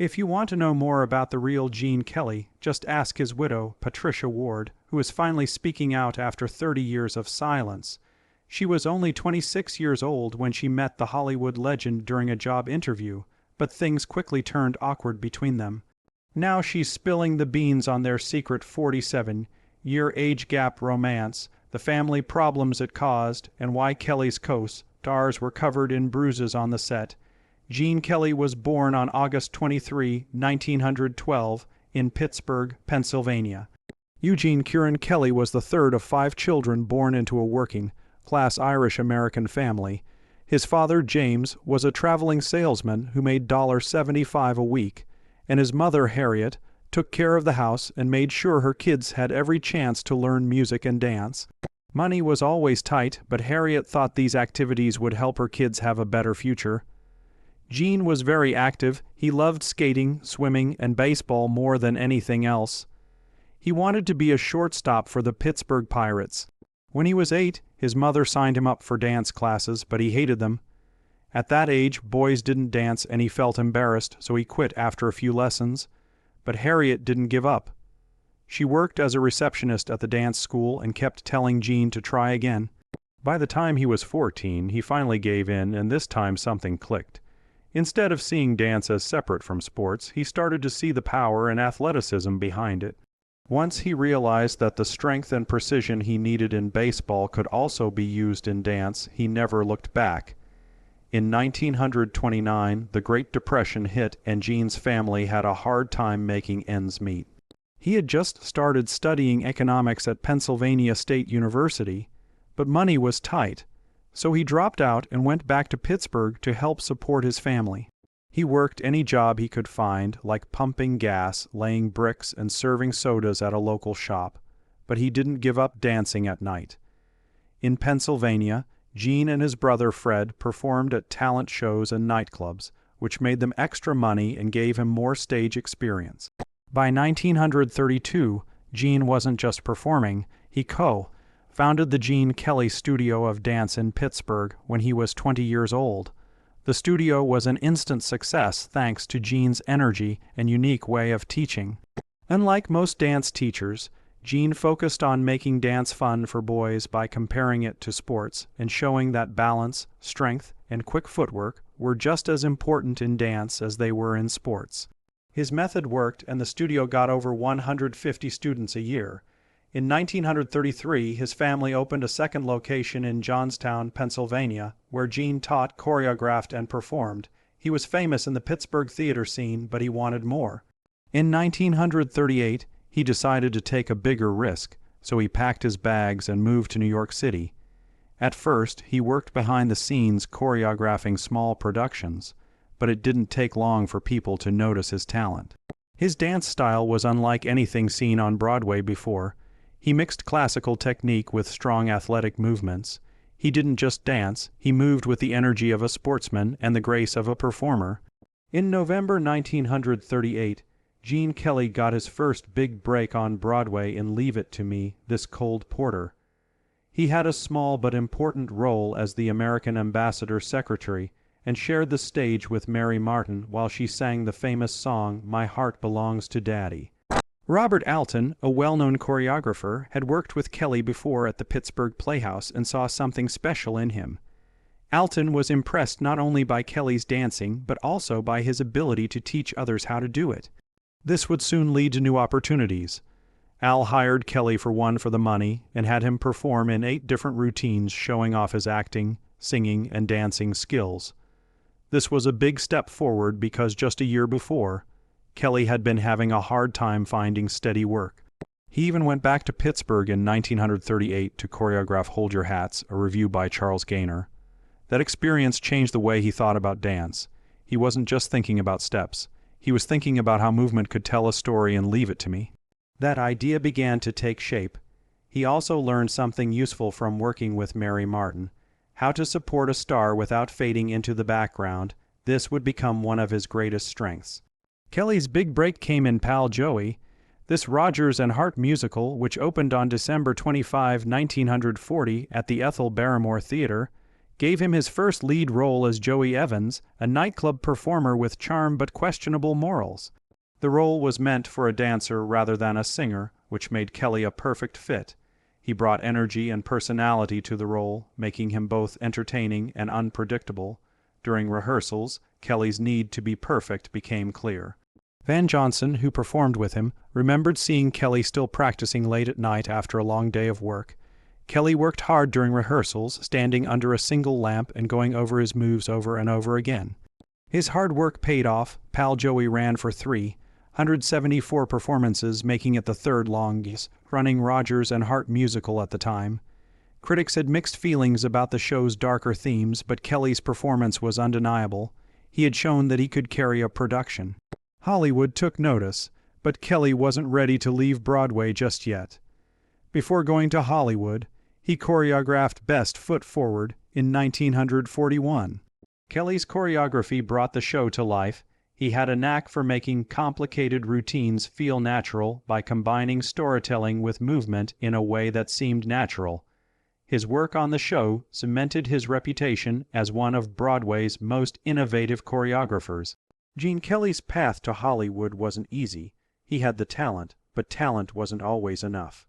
If you want to know more about the real Gene Kelly, just ask his widow, Patricia Ward, who is finally speaking out after 30 years of silence. She was only 26 years old when she met the Hollywood legend during a job interview, but things quickly turned awkward between them. Now she's spilling the beans on their secret 47-year age gap romance, the family problems it caused, and why Kelly's co-stars were covered in bruises on the set. Gene Kelly was born on August 23, 1912, in Pittsburgh, Pennsylvania. Eugene Kieran Kelly was the third of 5 children born into a working-class Irish-American family. His father, James, was a traveling salesman who made $75 a week, and his mother, Harriet, took care of the house and made sure her kids had every chance to learn music and dance. Money was always tight, but Harriet thought these activities would help her kids have a better future. Gene was very active. He loved skating, swimming, and baseball more than anything else. He wanted to be a shortstop for the Pittsburgh Pirates. When he was 8, his mother signed him up for dance classes, but he hated them. At that age, boys didn't dance and he felt embarrassed, so he quit after a few lessons. But Harriet didn't give up. She worked as a receptionist at the dance school and kept telling Gene to try again. By the time he was 14, he finally gave in, and this time something clicked. Instead of seeing dance as separate from sports, he started to see the power and athleticism behind it. Once he realized that the strength and precision he needed in baseball could also be used in dance, he never looked back. In 1929, the Great Depression hit and Gene's family had a hard time making ends meet. He had just started studying economics at Pennsylvania State University, but money was tight, so he dropped out and went back to Pittsburgh to help support his family. He worked any job he could find, like pumping gas, laying bricks, and serving sodas at a local shop, but he didn't give up dancing at night. In Pennsylvania, Gene and his brother Fred performed at talent shows and nightclubs, which made them extra money and gave him more stage experience. By 1932, Gene wasn't just performing, he co-founded the Gene Kelly Studio of Dance in Pittsburgh when he was 20 years old. The studio was an instant success thanks to Gene's energy and unique way of teaching. Unlike most dance teachers, Gene focused on making dance fun for boys by comparing it to sports and showing that balance, strength, and quick footwork were just as important in dance as they were in sports. His method worked and the studio got over 150 students a year. In 1933, his family opened a second location in Johnstown, Pennsylvania, where Gene taught, choreographed, and performed. He was famous in the Pittsburgh theater scene, but he wanted more. In 1938, he decided to take a bigger risk, so he packed his bags and moved to New York City. At first, he worked behind the scenes choreographing small productions, but it didn't take long for people to notice his talent. His dance style was unlike anything seen on Broadway before. He mixed classical technique with strong athletic movements. He didn't just dance, he moved with the energy of a sportsman and the grace of a performer. In November 1938, Gene Kelly got his first big break on Broadway in Leave It to Me, This Cold Porter. He had a small but important role as the American ambassador's secretary and shared the stage with Mary Martin while she sang the famous song My Heart Belongs to Daddy. Robert Alton, a well-known choreographer, had worked with Kelly before at the Pittsburgh Playhouse and saw something special in him. Alton was impressed not only by Kelly's dancing, but also by his ability to teach others how to do it. This would soon lead to new opportunities. Al hired Kelly for the money and had him perform in 8 different routines showing off his acting, singing, and dancing skills. This was a big step forward because just a year before, Kelly had been having a hard time finding steady work. He even went back to Pittsburgh in 1938 to choreograph Hold Your Hats, a revue by Charles Gaynor. That experience changed the way he thought about dance. He wasn't just thinking about steps. He was thinking about how movement could tell a story and Leave It to Me. That idea began to take shape. He also learned something useful from working with Mary Martin: how to support a star without fading into the background. This would become one of his greatest strengths. Kelly's big break came in Pal Joey. This Rodgers and Hart musical, which opened on December 25, 1940 at the Ethel Barrymore Theater, gave him his first lead role as Joey Evans, a nightclub performer with charm but questionable morals. The role was meant for a dancer rather than a singer, which made Kelly a perfect fit. He brought energy and personality to the role, making him both entertaining and unpredictable. During rehearsals, Kelly's need to be perfect became clear. Van Johnson, who performed with him, remembered seeing Kelly still practicing late at night after a long day of work. Kelly worked hard during rehearsals, standing under a single lamp and going over his moves over and over again. His hard work paid off. Pal Joey ran for 374 performances, making it the third longest running Rodgers and Hart musical at the time. Critics had mixed feelings about the show's darker themes, but Kelly's performance was undeniable. He had shown that he could carry a production. Hollywood took notice, but Kelly wasn't ready to leave Broadway just yet. Before going to Hollywood, he choreographed Best Foot Forward in 1941. Kelly's choreography brought the show to life. He had a knack for making complicated routines feel natural by combining storytelling with movement in a way that seemed natural. His work on the show cemented his reputation as one of Broadway's most innovative choreographers. Gene Kelly's path to Hollywood wasn't easy. He had the talent, but talent wasn't always enough.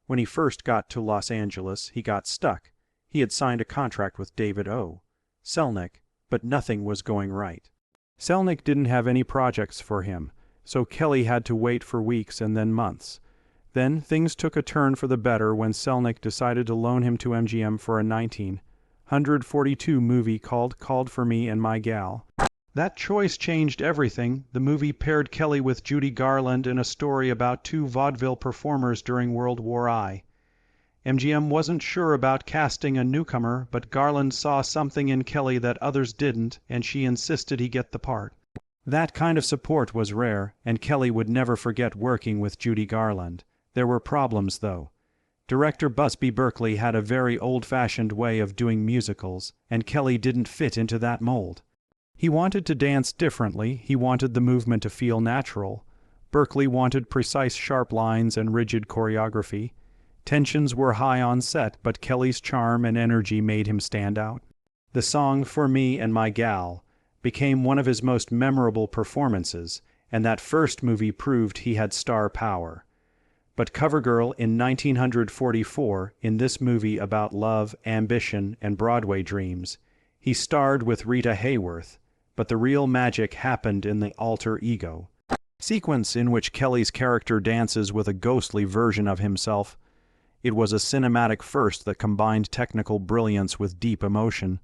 When he first got to Los Angeles, he got stuck. He had signed a contract with David O. Selnick, but nothing was going right. Selnick didn't have any projects for him, so Kelly had to wait for weeks and then months. Then things took a turn for the better when Selnick decided to loan him to MGM for a 1942 movie called For Me and My Gal. That choice changed everything. The movie paired Kelly with Judy Garland in a story about two vaudeville performers during World War I. MGM wasn't sure about casting a newcomer, but Garland saw something in Kelly that others didn't, and she insisted he get the part. That kind of support was rare, and Kelly would never forget working with Judy Garland. There were problems, though. Director Busby Berkeley had a very old-fashioned way of doing musicals, and Kelly didn't fit into that mold. He wanted to dance differently. He wanted the movement to feel natural. Berkeley wanted precise sharp lines and rigid choreography. Tensions were high on set, but Kelly's charm and energy made him stand out. The song For Me and My Gal became one of his most memorable performances, and that first movie proved he had star power. But CoverGirl in 1944, in this movie about love, ambition, and Broadway dreams, he starred with Rita Hayworth, but the real magic happened in the alter ego sequence in which Kelly's character dances with a ghostly version of himself. It was a cinematic first that combined technical brilliance with deep emotion.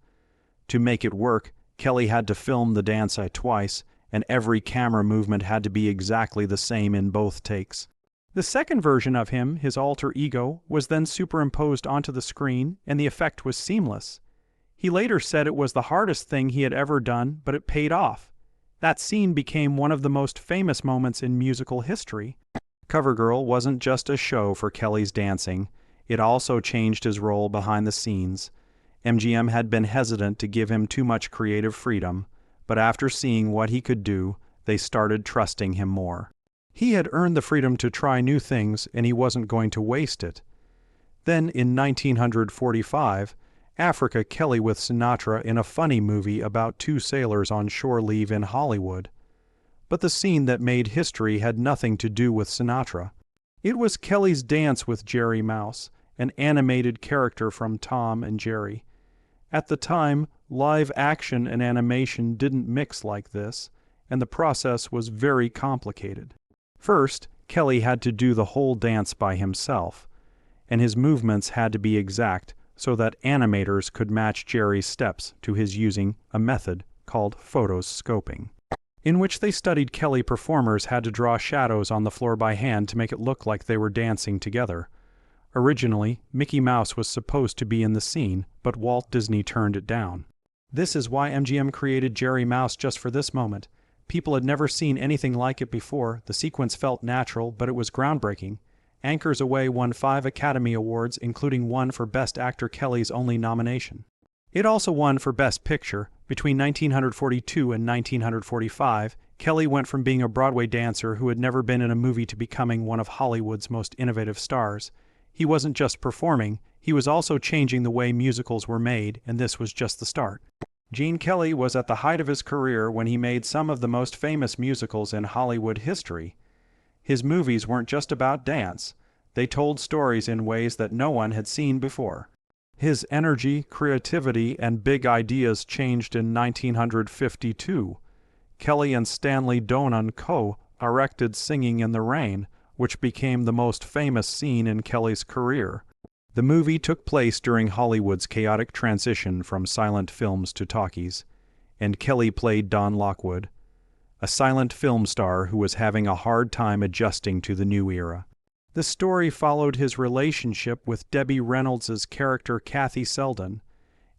To make it work, Kelly had to film the dance twice, and every camera movement had to be exactly the same in both takes. The second version of him, his alter ego, was then superimposed onto the screen, and the effect was seamless. He later said it was the hardest thing he had ever done, but it paid off. That scene became one of the most famous moments in musical history. CoverGirl wasn't just a show for Kelly's dancing. It also changed his role behind the scenes. MGM had been hesitant to give him too much creative freedom, but after seeing what he could do, they started trusting him more. He had earned the freedom to try new things, and he wasn't going to waste it. Then, in 1945, Africa Kelly with Sinatra in a funny movie about two sailors on shore leave in Hollywood. But the scene that made history had nothing to do with Sinatra. It was Kelly's dance with Jerry Mouse, an animated character from Tom and Jerry. At the time, live action and animation didn't mix like this, and the process was very complicated. First, Kelly had to do the whole dance by himself, and his movements had to be exact so that animators could match Jerry's steps to his using a method called photoscoping, in which they studied Kelly performers had to draw shadows on the floor by hand to make it look like they were dancing together. Originally, Mickey Mouse was supposed to be in the scene, but Walt Disney turned it down. This is why MGM created Jerry Mouse just for this moment. People had never seen anything like it before. The sequence felt natural, but it was groundbreaking. Anchors Away won 5 Academy Awards, including one for Best Actor, Kelly's only nomination. It also won for Best Picture. Between 1942 and 1945, Kelly went from being a Broadway dancer who had never been in a movie to becoming one of Hollywood's most innovative stars. He wasn't just performing, He was also changing the way musicals were made, and this was just the start. Gene Kelly was at the height of his career when he made some of the most famous musicals in Hollywood history. His movies weren't just about dance. They told stories in ways that no one had seen before. His energy, creativity, and big ideas changed in 1952. Kelly and Stanley Donen co-directed Singing in the Rain, which became the most famous scene in Kelly's career. The movie took place during Hollywood's chaotic transition from silent films to talkies, and Kelly played Don Lockwood, a silent film star who was having a hard time adjusting to the new era. The story followed his relationship with Debbie Reynolds' character Kathy Selden,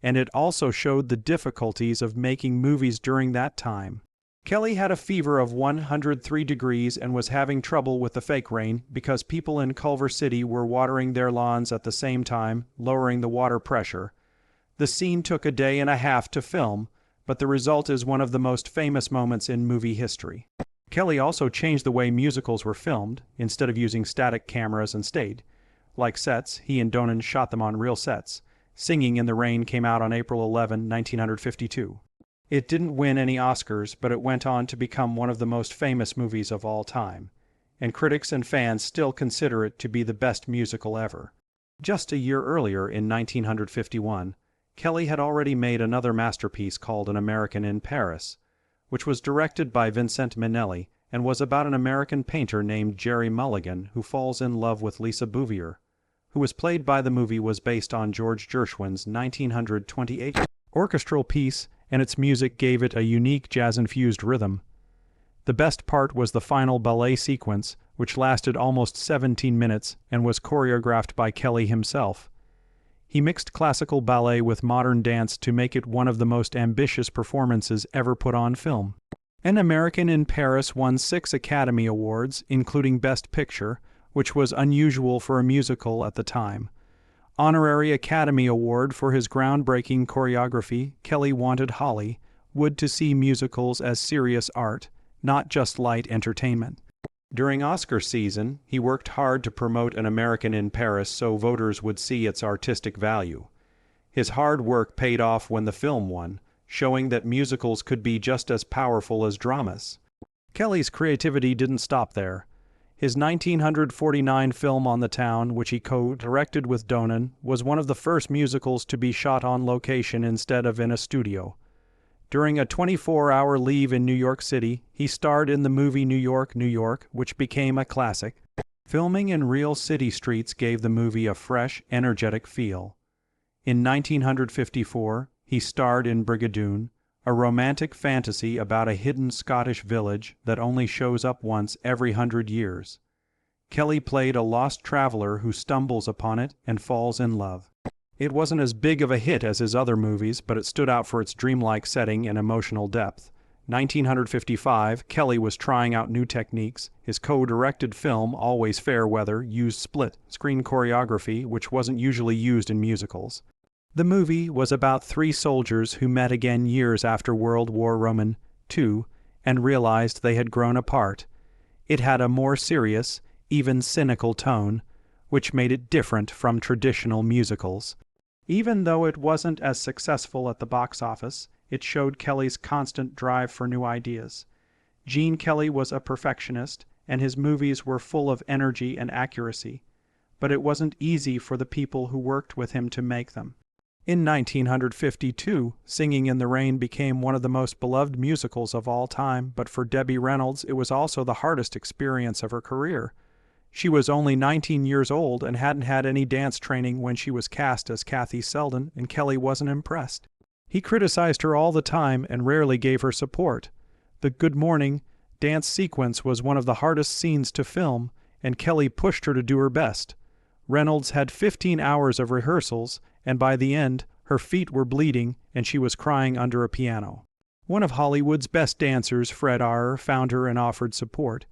and it also showed the difficulties of making movies during that time. Kelly had a fever of 103 degrees and was having trouble with the fake rain because people in Culver City were watering their lawns at the same time, lowering the water pressure. The scene took a day and a half to film, but the result is one of the most famous moments in movie history. Kelly also changed the way musicals were filmed. Instead of using static cameras and like sets, he and Donen shot them on real sets. Singing in the Rain came out on April 11, 1952. It didn't win any Oscars, but it went on to become one of the most famous movies of all time, and critics and fans still consider it to be the best musical ever. Just a year earlier, in 1951, Kelly had already made another masterpiece called An American in Paris, which was directed by Vincente Minnelli and was about an American painter named Jerry Mulligan who falls in love with Lisa Bouvier, who was played by the movie was based on George Gershwin's 1928 orchestral piece, and its music gave it a unique jazz-infused rhythm. The best part was the final ballet sequence, which lasted almost 17 minutes and was choreographed by Kelly himself. He mixed classical ballet with modern dance to make it one of the most ambitious performances ever put on film. An American in Paris won 6 Academy Awards, including Best Picture, which was unusual for a musical at the time. Honorary Academy Award for his groundbreaking choreography, Kelly wanted Hollywood to see musicals as serious art, not just light entertainment. During Oscar season, he worked hard to promote An American in Paris so voters would see its artistic value. His hard work paid off when the film won, showing that musicals could be just as powerful as dramas. Kelly's creativity didn't stop there. His 1949 film On the Town, which he co-directed with Donen, was one of the first musicals to be shot on location instead of in a studio. During a 24-hour leave in New York City, he starred in the movie New York, New York, which became a classic. Filming in real city streets gave the movie a fresh, energetic feel. In 1954, he starred in Brigadoon, a romantic fantasy about a hidden Scottish village that only shows up once every 100 years. Kelly played a lost traveler who stumbles upon it and falls in love. It wasn't as big of a hit as his other movies, but it stood out for its dreamlike setting and emotional depth. 1955, Kelly was trying out new techniques. His co-directed film, Always Fair Weather, used split-screen choreography, which wasn't usually used in musicals. The movie was about 3 soldiers who met again years after World War II and realized they had grown apart. It had a more serious, even cynical tone, which made it different from traditional musicals. Even though it wasn't as successful at the box office, it showed Kelly's constant drive for new ideas. Gene Kelly was a perfectionist, and his movies were full of energy and accuracy, but it wasn't easy for the people who worked with him to make them. In 1952, Singing in the Rain became one of the most beloved musicals of all time, but for Debbie Reynolds, it was also the hardest experience of her career. She was only 19 years old and hadn't had any dance training when she was cast as Kathy Selden, and Kelly wasn't impressed. He criticized her all the time and rarely gave her support. The Good Morning dance sequence was one of the hardest scenes to film, and Kelly pushed her to do her best. Reynolds had 15 hours of rehearsals, and by the end, her feet were bleeding and she was crying under a piano. One of Hollywood's best dancers, Fred Arar, found her and offered support.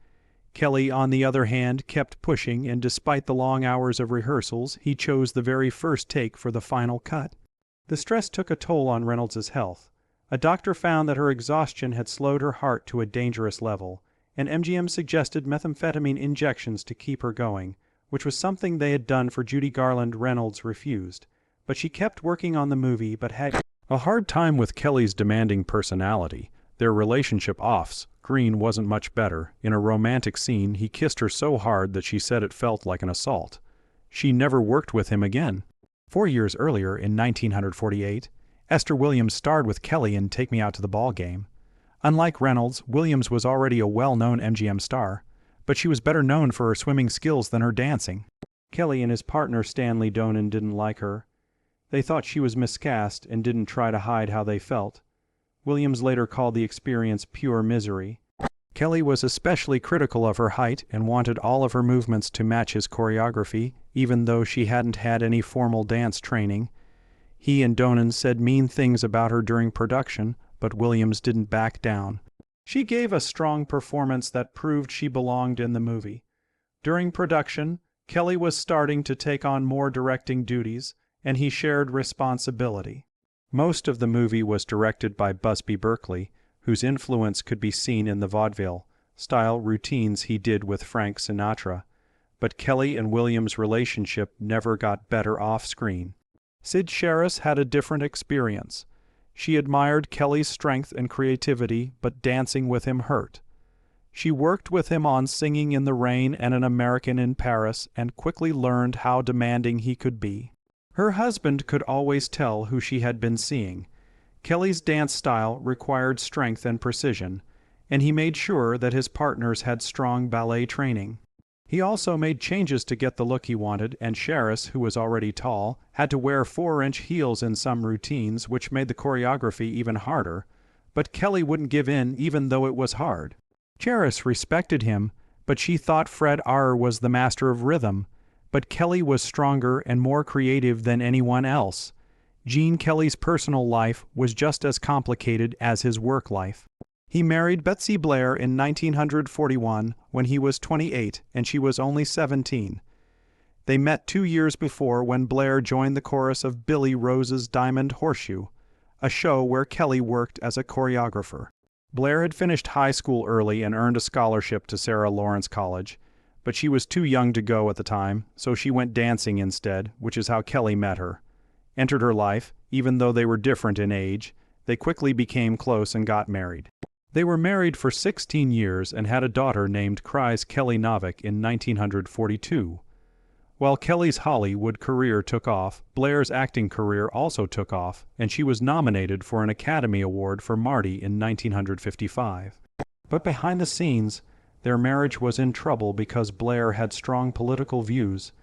Kelly, on the other hand, kept pushing, and despite the long hours of rehearsals, he chose the very first take for the final cut. The stress took a toll on Reynolds' health. A doctor found that her exhaustion had slowed her heart to a dangerous level, and MGM suggested methamphetamine injections to keep her going, which was something they had done for Judy Garland. Reynolds refused, but she kept working on the movie but had a hard time with Kelly's demanding personality. Their relationship offs. Green wasn't much better. In a romantic scene, he kissed her so hard that she said it felt like an assault. She never worked with him again. 4 years earlier, in 1948, Esther Williams starred with Kelly in Take Me Out to the Ball Game. Unlike Reynolds, Williams was already a well-known MGM star, but she was better known for her swimming skills than her dancing. Kelly and his partner Stanley Donen didn't like her. They thought she was miscast and didn't try to hide how they felt. Williams later called the experience pure misery. Kelly was especially critical of her height and wanted all of her movements to match his choreography, even though she hadn't had any formal dance training. He and Donen said mean things about her during production, but Williams didn't back down. She gave a strong performance that proved she belonged in the movie. During production, Kelly was starting to take on more directing duties, and he shared responsibility. Most of the movie was directed by Busby Berkeley, whose influence could be seen in the vaudeville-style routines he did with Frank Sinatra, but Kelly and Williams' relationship never got better off-screen. Sid Charisse had a different experience. She admired Kelly's strength and creativity, but dancing with him hurt. She worked with him on Singing in the Rain and An American in Paris and quickly learned how demanding he could be. Her husband could always tell who she had been seeing. Kelly's dance style required strength and precision, and he made sure that his partners had strong ballet training. He also made changes to get the look he wanted, and Charisse, who was already tall, had to wear 4-inch heels in some routines, which made the choreography even harder, but Kelly wouldn't give in even though it was hard. Charisse respected him, but she thought Fred Ahr was the master of rhythm, but Kelly was stronger and more creative than anyone else. Gene Kelly's personal life was just as complicated as his work life. He married Betsy Blair in 1941 when he was 28 and she was only 17. They met 2 years before when Blair joined the chorus of Billy Rose's Diamond Horseshoe, a show where Kelly worked as a choreographer. Blair had finished high school early and earned a scholarship to Sarah Lawrence College, but she was too young to go at the time, so she went dancing instead, which is how Kelly met her. Entered her life, even though they were different in age. They quickly became close and got married. They were married for 16 years and had a daughter named Chryse Kelly Novick in 1942. While Kelly's Hollywood career took off, Blair's acting career also took off, and she was nominated for an Academy Award for Marty in 1955. But behind the scenes, their marriage was in trouble because Blair had strong political views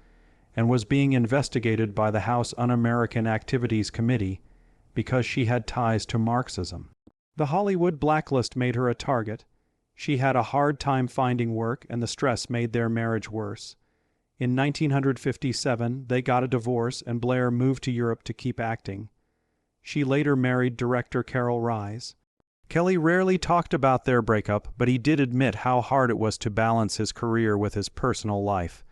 and was being investigated by the House Un-American Activities Committee because she had ties to Marxism. The Hollywood blacklist made her a target. She had a hard time finding work, and the stress made their marriage worse. In 1957, they got a divorce, and Blair moved to Europe to keep acting. She later married director Carol Rise. Kelly rarely talked about their breakup, but he did admit how hard it was to balance his career with his personal life.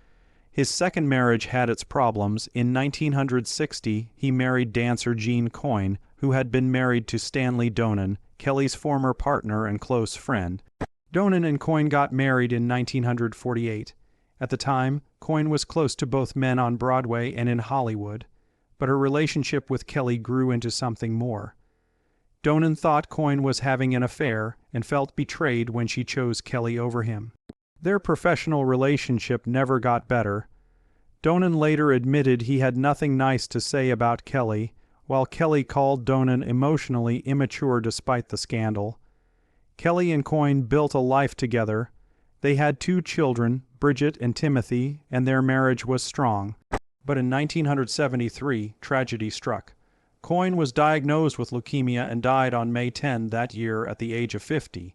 His second marriage had its problems. In 1960, he married dancer Jean Coyne, who had been married to Stanley Donen, Kelly's former partner and close friend. Donen and Coyne got married in 1948. At the time, Coyne was close to both men on Broadway and in Hollywood, but her relationship with Kelly grew into something more. Donen thought Coyne was having an affair and felt betrayed when she chose Kelly over him. Their professional relationship never got better. Donen later admitted he had nothing nice to say about Kelly, while Kelly called Donen emotionally immature despite the scandal. Kelly and Coyne built a life together. They had 2 children, Bridget and Timothy, and their marriage was strong. But in 1973, tragedy struck. Coyne was diagnosed with leukemia and died on May 10 that year at the age of 50.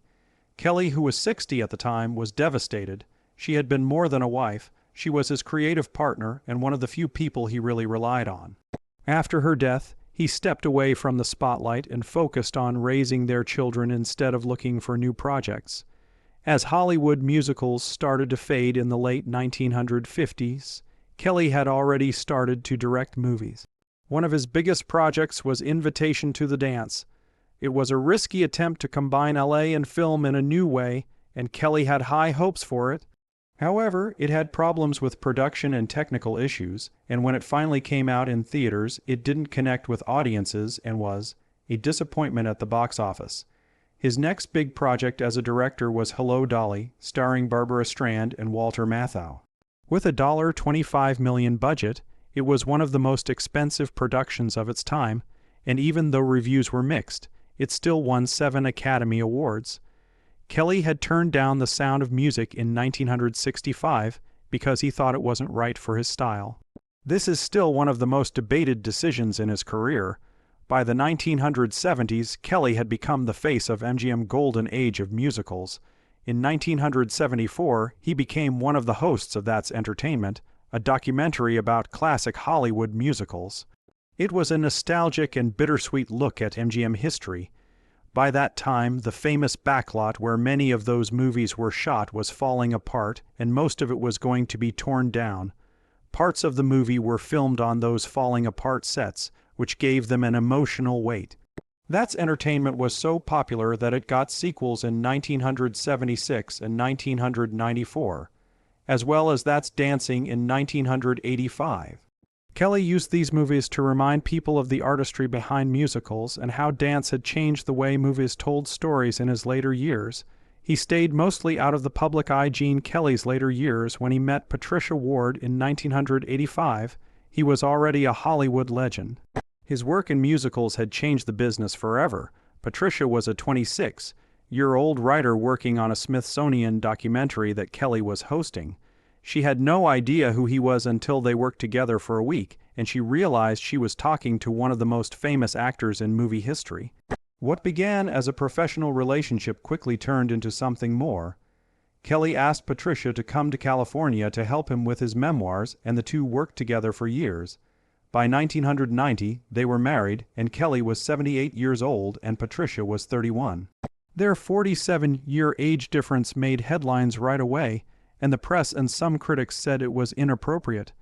Kelly, who was 60 at the time, was devastated. She had been more than a wife. She was his creative partner and one of the few people he really relied on. After her death, he stepped away from the spotlight and focused on raising their children instead of looking for new projects. As Hollywood musicals started to fade in the late 1950s, Kelly had already started to direct movies. One of his biggest projects was Invitation to the Dance. It was a risky attempt to combine LA and film in a new way, and Kelly had high hopes for it. However, it had problems with production and technical issues, and when it finally came out in theaters, it didn't connect with audiences and was a disappointment at the box office. His next big project as a director was Hello, Dolly, starring Barbara Strand and Walter Matthau. With a $25 million budget, it was one of the most expensive productions of its time, and even though reviews were mixed, it still won 7 Academy Awards. Kelly had turned down The Sound of Music in 1965 because he thought it wasn't right for his style. This is still one of the most debated decisions in his career. By the 1970s, Kelly had become the face of MGM Golden Age of musicals. In 1974, he became one of the hosts of That's Entertainment, a documentary about classic Hollywood musicals. It was a nostalgic and bittersweet look at MGM history. By that time, the famous backlot where many of those movies were shot was falling apart, and most of it was going to be torn down. Parts of the movie were filmed on those falling apart sets, which gave them an emotional weight. That's Entertainment was so popular that it got sequels in 1976 and 1994, as well as That's Dancing in 1985. Kelly used these movies to remind people of the artistry behind musicals and how dance had changed the way movies told stories in his later years. He stayed mostly out of the public eye Gene Kelly's later years. When he met Patricia Ward in 1985, he was already a Hollywood legend. His work in musicals had changed the business forever. Patricia was a 26-year-old writer working on a Smithsonian documentary that Kelly was hosting. She had no idea who he was until they worked together for a week, and she realized she was talking to one of the most famous actors in movie history. What began as a professional relationship quickly turned into something more. Kelly asked Patricia to come to California to help him with his memoirs, and the two worked together for years. By 1990, they were married, and Kelly was 78 years old and Patricia was 31. Their 47-year age difference made headlines right away, and the press and some critics said it was inappropriate.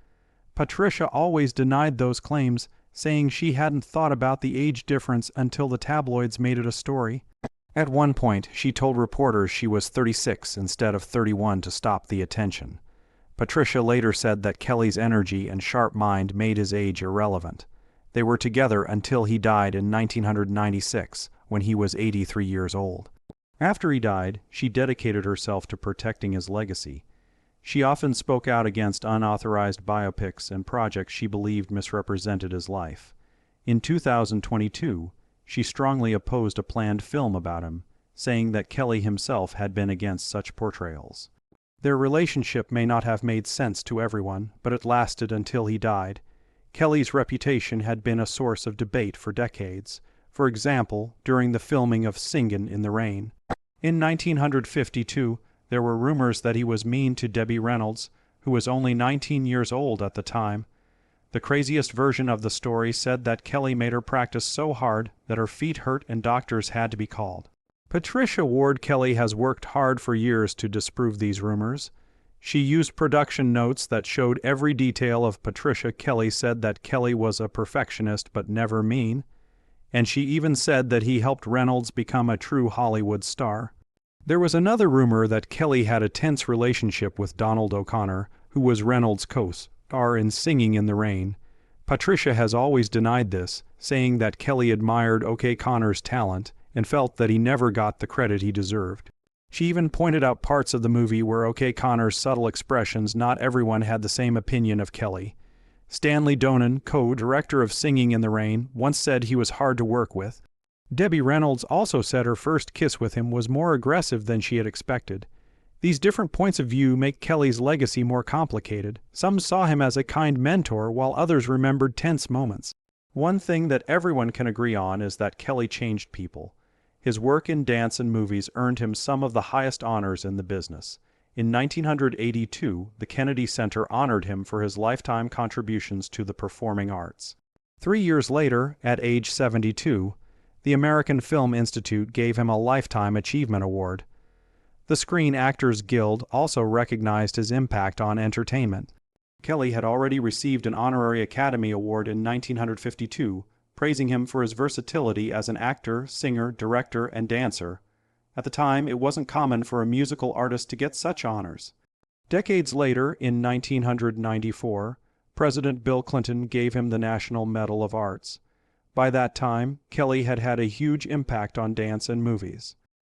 Patricia always denied those claims, saying she hadn't thought about the age difference until the tabloids made it a story. At one point, she told reporters she was 36 instead of 31 to stop the attention. Patricia later said that Kelly's energy and sharp mind made his age irrelevant. They were together until he died in 1996, when he was 83 years old. After he died, she dedicated herself to protecting his legacy. She often spoke out against unauthorized biopics and projects she believed misrepresented his life. In 2022, she strongly opposed a planned film about him, saying that Kelly himself had been against such portrayals. Their relationship may not have made sense to everyone, but it lasted until he died. Kelly's reputation had been a source of debate for decades. For example, during the filming of Singin' in the Rain. In 1952, there were rumors that he was mean to Debbie Reynolds, who was only 19 years old at the time. The craziest version of the story said that Kelly made her practice so hard that her feet hurt and doctors had to be called. Patricia Ward Kelly has worked hard for years to disprove these rumors. She used production notes that showed every detail of Patricia. Kelly said that Kelly was a perfectionist but never mean. And she even said that he helped Reynolds become a true Hollywood star. There was another rumor that Kelly had a tense relationship with Donald O'Connor, who was Reynolds' co-star in Singing in the Rain. Patricia has always denied this, saying that Kelly admired O'Connor's talent and felt that he never got the credit he deserved. She even pointed out parts of the movie where O'Connor's subtle expressions. Not everyone had the same opinion of Kelly. Stanley Donen, co-director of Singing in the Rain, once said he was hard to work with. Debbie Reynolds also said her first kiss with him was more aggressive than she had expected. These different points of view make Kelly's legacy more complicated. Some saw him as a kind mentor, while others remembered tense moments. One thing that everyone can agree on is that Kelly changed people. His work in dance and movies earned him some of the highest honors in the business. In 1982, the Kennedy Center honored him for his lifetime contributions to the performing arts. 3 years later, at age 72, the American Film Institute gave him a Lifetime Achievement Award. The Screen Actors Guild also recognized his impact on entertainment. Kelly had already received an honorary Academy Award in 1952, praising him for his versatility as an actor, singer, director, and dancer. At the time, it wasn't common for a musical artist to get such honors. Decades later, in 1994, President Bill Clinton gave him the National Medal of Arts. By that time, Kelly had had a huge impact on dance and movies.